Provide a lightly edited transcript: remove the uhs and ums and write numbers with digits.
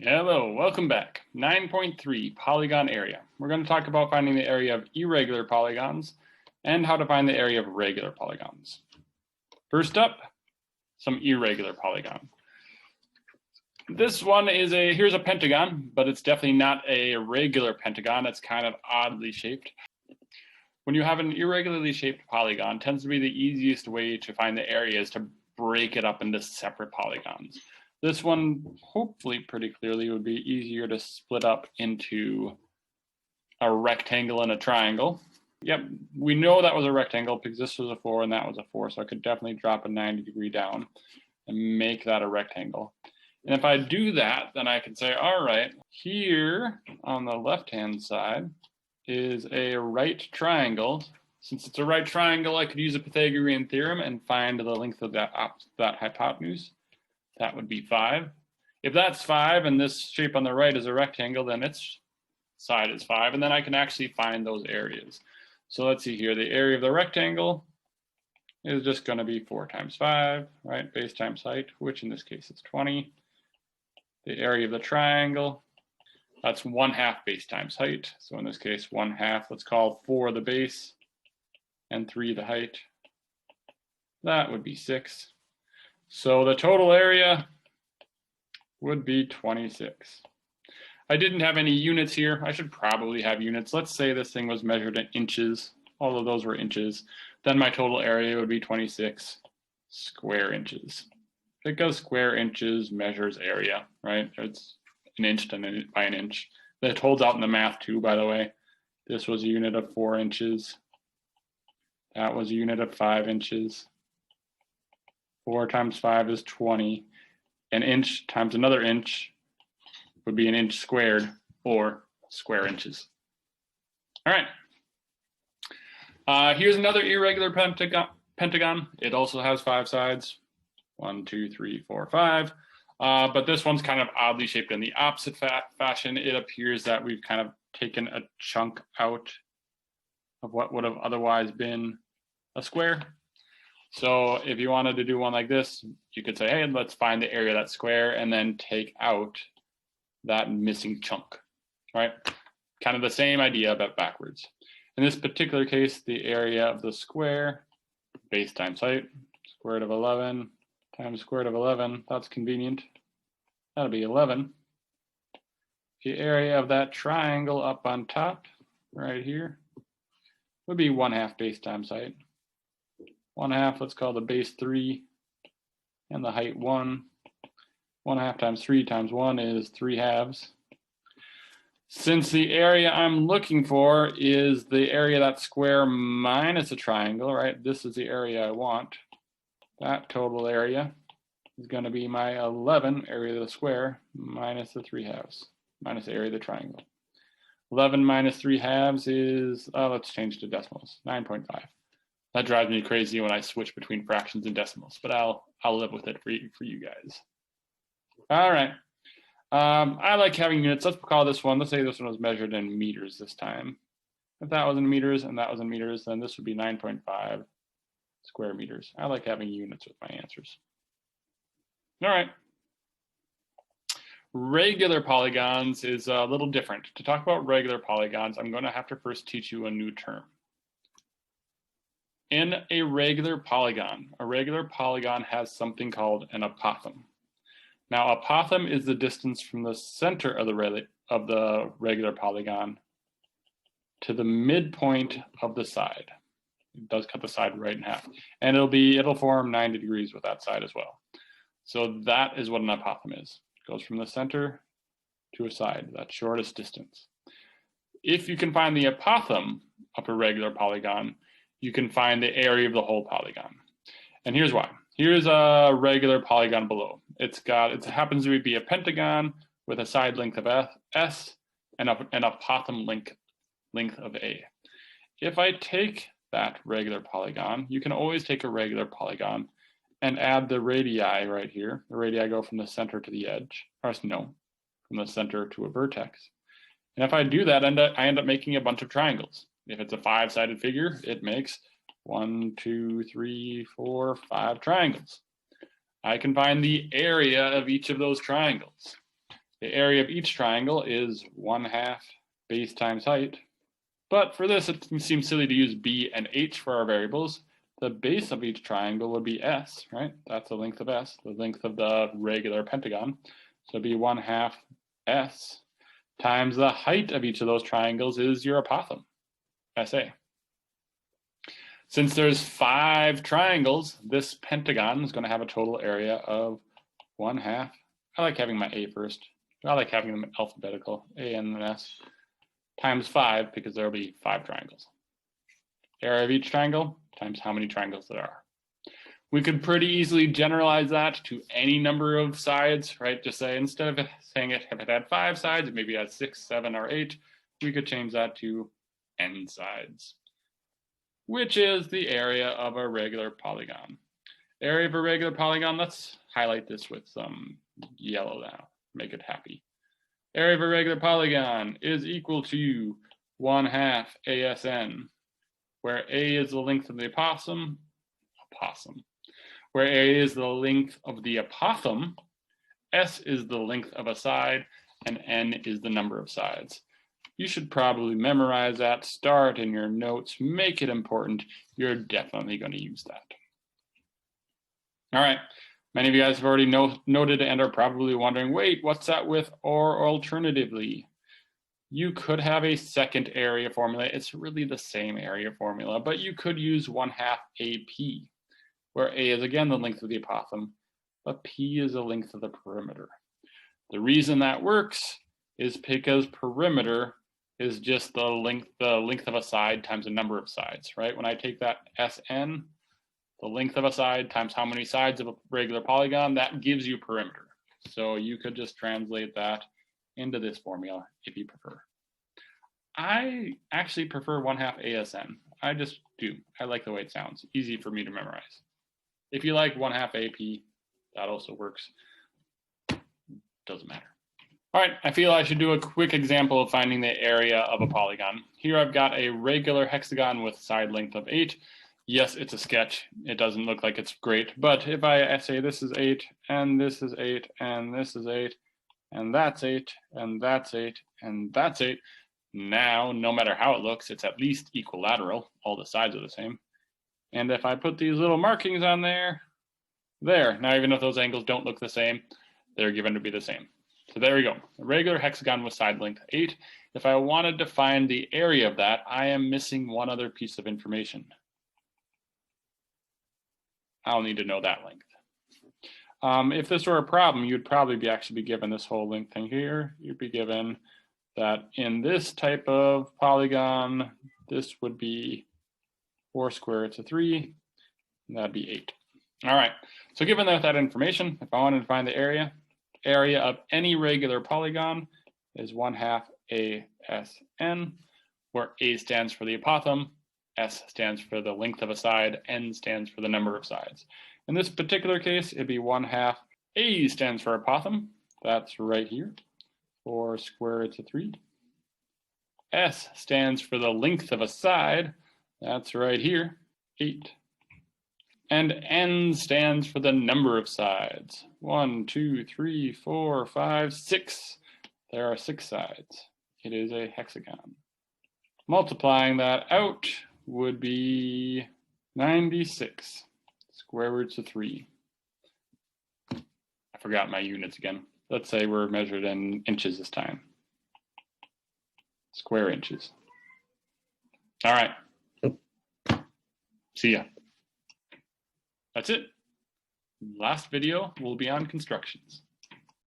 Hello, welcome back. 9.3, Polygon Area. We're going to talk about finding the area of irregular polygons and how to find the area of regular polygons. First up, some irregular polygon. This one is here's a pentagon, but it's definitely not a regular pentagon. It's kind of oddly shaped. When you have an irregularly shaped polygon, it tends to be the easiest way to find the area is to break it up into separate polygons. This one, hopefully pretty clearly, would be easier to split up into a rectangle and a triangle. Yep, we know that was a rectangle because this was a 4 and that was a 4, so I could definitely drop a 90-degree down and make that a rectangle. And if I do that, then I can say, all right, here on the left-hand side is a right triangle. Since it's a right triangle, I could use a Pythagorean theorem and find the length of that hypotenuse. That would be 5. If that's 5 and this shape on the right is a rectangle, then its side is 5, and then I can actually find those areas. So let's see here, the area of the rectangle is just going to be 4 times 5, right? Base times height, which in this case is 20. The area of the triangle, that's 1/2 base times height. So in this case, 1/2, let's call 4 the base and 3 the height. That would be 6. So the total area would be 26. I didn't have any units here. I should probably have units. Let's say this thing was measured in inches. All of those were inches. Then my total area would be 26 square inches. Because square inches measures area, right? It's an inch by an inch. That holds out in the math too, by the way. This was a unit of 4 inches. That was a unit of 5 inches. 4 times 5 is 20. An inch times another inch would be an inch squared, or square inches. All right. Here's another irregular pentagon. It also has 5 sides. 1, 2, 3, 4, 5. But this one's kind of oddly shaped in the opposite fashion. It appears that we've kind of taken a chunk out of what would have otherwise been a square. So if you wanted to do one like this, you could say, hey, let's find the area of that square and then take out that missing chunk, right? Kind of the same idea, but backwards. In this particular case, the area of the square, base times height, square root of 11 times square root of 11, that's convenient. That'll be 11. The area of that triangle up on top, right here, would be 1/2 base times height. 1/2, let's call the base 3, and the height 1. 1/2 times 3 times 1 is 3/2. Since the area I'm looking for is the area of that square minus a triangle, right? This is the area I want. That total area is going to be my 11 area of the square minus the 3/2, minus the area of the triangle. 11 minus 3/2 is, let's change to decimals, 9.5. That drives me crazy when I switch between fractions and decimals, but I'll live with it for you guys. All right. I like having units. Let's call this one, let's say this one was measured in meters this time. If that was in meters and that was in meters, then this would be 9.5 square meters. I like having units with my answers. All right. Regular polygons is a little different. To talk about regular polygons, I'm going to have to first teach you a new term. In a regular polygon has something called an apothem. Now, apothem is the distance from the center of the regular polygon to the midpoint of the side. It does cut the side right in half, and it'll form 90 degrees with that side as well. So that is what an apothem is. It goes from the center to a side, that shortest distance. If you can find the apothem of a regular polygon, you can find the area of the whole polygon. And here's why. Here's a regular polygon below. It happens to be a pentagon with a side length of S and an apothem length of A. If I take that regular polygon, you can always take a regular polygon and add the radii right here. The radii go from the center to the edge, or no, from the center to a vertex. And if I do that, I end up making a bunch of triangles. If it's a 5-sided figure, it makes 1, 2, 3, 4, 5 triangles. I can find the area of each of those triangles. The area of each triangle is 1/2 base times height. But for this, it seems silly to use b and h for our variables. The base of each triangle would be s, right? That's the length of s, the length of the regular pentagon. So it'd be 1/2 s times the height of each of those triangles is your apothem, SA. Since there's 5 triangles, this pentagon is going to have a total area of 1/2. I like having my A first. I like having them alphabetical, A and then S, times 5 because there will be 5 triangles. Area of each triangle times how many triangles there are. We could pretty easily generalize that to any number of sides, right? Just say, instead of saying if it had 5 sides, it maybe had 6, 7, or 8, we could change that to n sides, which is the area of a regular polygon. Area of a regular polygon, let's highlight this with some yellow now, make it happy. Area of a regular polygon is equal to 1/2 ASN, where A is the length of the apothem, where A is the length of the apothem, S is the length of a side, and N is the number of sides. You should probably memorize that, start in your notes, make it important. You're definitely going to use that. All right, many of you guys have already noted and are probably wondering, wait, what's that with or alternatively? You could have a second area formula. It's really the same area formula, but you could use 1/2 AP, where A is again the length of the apothem, but P is the length of the perimeter. The reason that works is because perimeter is just the length of a side times the number of sides, right? When I take that SN, the length of a side times how many sides of a regular polygon, that gives you perimeter. So you could just translate that into this formula if you prefer. I actually prefer 1/2 ASN. I just do. I like the way it sounds. Easy for me to memorize. If you like 1/2 AP, that also works. Doesn't matter. All right, I feel I should do a quick example of finding the area of a polygon. Here I've got a regular hexagon with side length of 8. Yes, it's a sketch. It doesn't look like it's great, but if I say this is 8, and this is 8, and this is 8, and that's 8, and that's 8, and that's 8, now, no matter how it looks, it's at least equilateral. All the sides are the same. And if I put these little markings on there, now even if those angles don't look the same, they're given to be the same. So there we go, a regular hexagon with side length 8. If I wanted to find the area of that, I am missing one other piece of information. I'll need to know that length. If this were a problem, you'd probably actually be given this whole length thing here. You'd be given that in this type of polygon, this would be 4 square roots of 3, and that'd be 8. All right, so given that information, if I wanted to find the area of any regular polygon is 1/2 ASN, where A stands for the apothem, S stands for the length of a side, N stands for the number of sides. In this particular case, it'd be 1/2 A stands for apothem, that's right here, 4 square roots of 3. S stands for the length of a side, that's right here, 8. And N stands for the number of sides. 1, 2, 3, 4, 5, 6. There are 6 sides. It is a hexagon. Multiplying that out would be 96 square roots of 3. I forgot my units again. Let's say we're measured in inches this time. Square inches. All right. See ya. That's it. Last video will be on constructions.